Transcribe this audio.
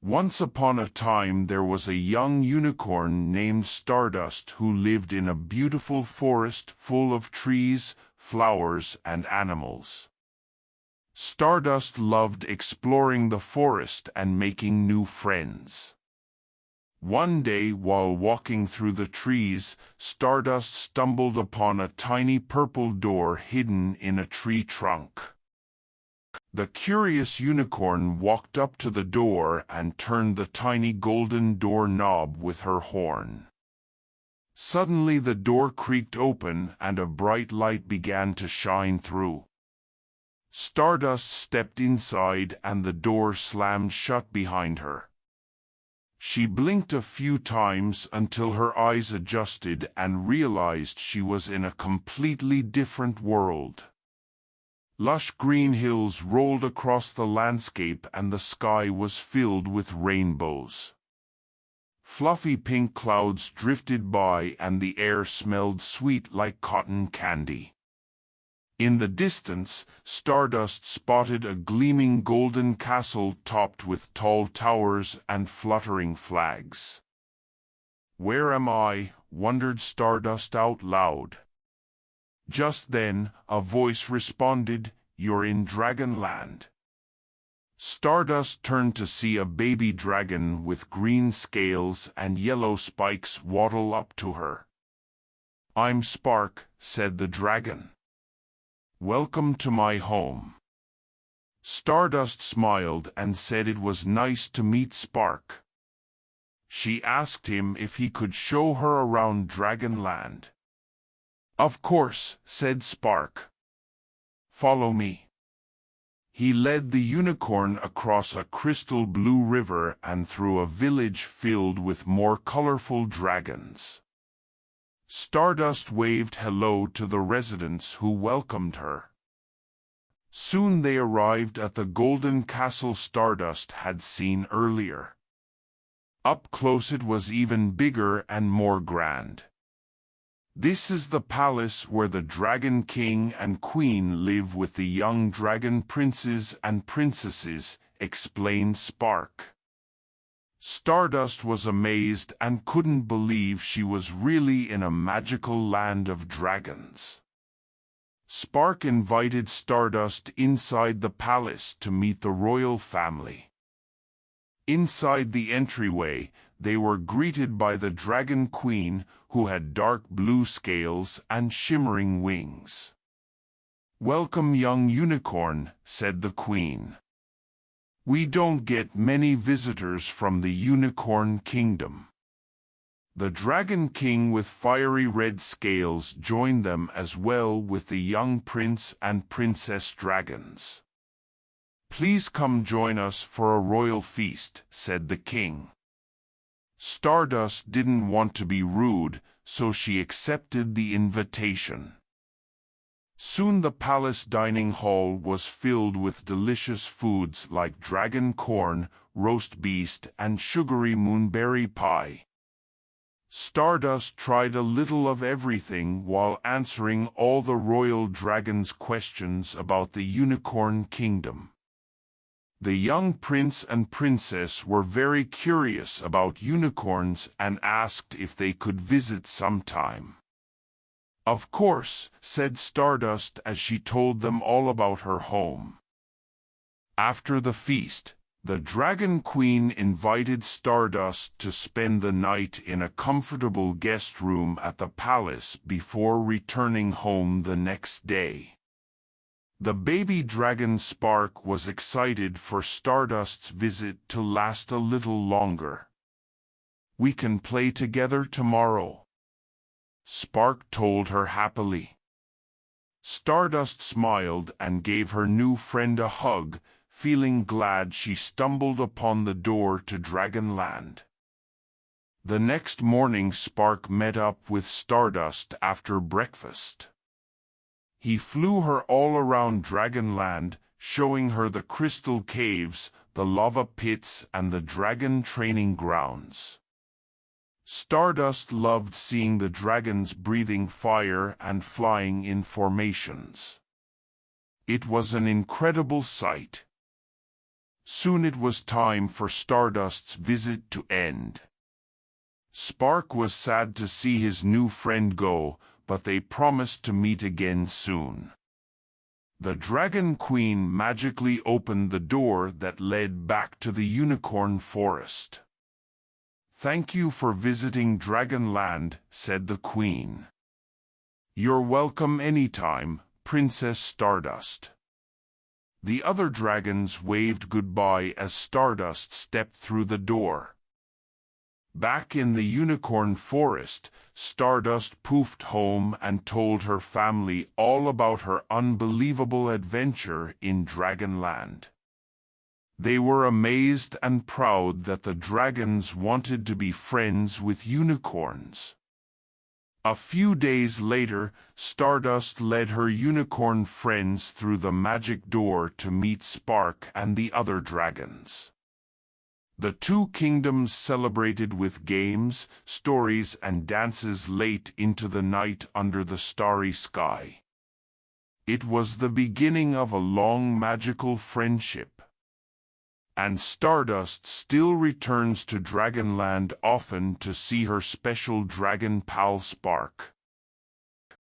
Once upon a time there was a young unicorn named Stardust who lived in a beautiful forest full of trees, flowers, and animals. Stardust loved exploring the forest and making new friends. One day, while walking through the trees, Stardust stumbled upon a tiny purple door hidden in a tree trunk. The curious unicorn walked up to the door and turned the tiny golden door knob with her horn. Suddenly the door creaked open and a bright light began to shine through. Stardust stepped inside and the door slammed shut behind her. She blinked a few times until her eyes adjusted and realized she was in a completely different world. Lush green hills rolled across the landscape and the sky was filled with rainbows. Fluffy pink clouds drifted by and the air smelled sweet like cotton candy. In the distance, Stardust spotted a gleaming golden castle topped with tall towers and fluttering flags. "Where am I?" wondered Stardust out loud. Just then, a voice responded, "You're in Dragonland." Stardust turned to see a baby dragon with green scales and yellow spikes waddle up to her. "I'm Spark," said the dragon. "Welcome to my home." Stardust smiled and said it was nice to meet Spark. She asked him if he could show her around Dragonland. "Of course," said Spark. "Follow me." He led the unicorn across a crystal blue river and through a village filled with more colorful dragons. Stardust waved hello to the residents who welcomed her. Soon they arrived at the golden castle Stardust had seen earlier. Up close it was even bigger and more grand. "This is the palace where the Dragon King and Queen live with the young dragon princes and princesses," explained Spark. Stardust was amazed and couldn't believe she was really in a magical land of dragons. Spark invited Stardust inside the palace to meet the royal family. Inside the entryway, they were greeted by the Dragon Queen, who had dark blue scales and shimmering wings. "Welcome, young unicorn," said the Queen. "We don't get many visitors from the Unicorn Kingdom." The Dragon King with fiery red scales joined them as well with the young prince and princess dragons. "Please come join us for a royal feast," said the king. Stardust didn't want to be rude, so she accepted the invitation. Soon the palace dining hall was filled with delicious foods like dragon corn, roast beast, and sugary moonberry pie. Stardust tried a little of everything while answering all the royal dragons' questions about the Unicorn Kingdom. The young prince and princess were very curious about unicorns and asked if they could visit sometime. "Of course," said Stardust as she told them all about her home. After the feast, the Dragon Queen invited Stardust to spend the night in a comfortable guest room at the palace before returning home the next day. The baby dragon Spark was excited for Stardust's visit to last a little longer. "We can play together tomorrow," Spark told her happily. Stardust smiled and gave her new friend a hug, feeling glad she stumbled upon the door to Dragonland. The next morning Spark met up with Stardust after breakfast. He flew her all around Dragonland, showing her the crystal caves, the lava pits, and the dragon training grounds. Stardust loved seeing the dragons breathing fire and flying in formations. It was an incredible sight. Soon it was time for Stardust's visit to end. Spark was sad to see his new friend go, but they promised to meet again soon. The Dragon Queen magically opened the door that led back to the Unicorn Forest. "Thank you for visiting Dragonland," said the Queen. "You're welcome anytime, Princess Stardust." The other dragons waved goodbye as Stardust stepped through the door. Back in the Unicorn Forest, Stardust poofed home and told her family all about her unbelievable adventure in Dragonland. They were amazed and proud that the dragons wanted to be friends with unicorns. A few days later, Stardust led her unicorn friends through the magic door to meet Spark and the other dragons. The two kingdoms celebrated with games, stories, and dances late into the night under the starry sky. It was the beginning of a long magical friendship. And Stardust still returns to Dragonland often to see her special dragon pal Spark.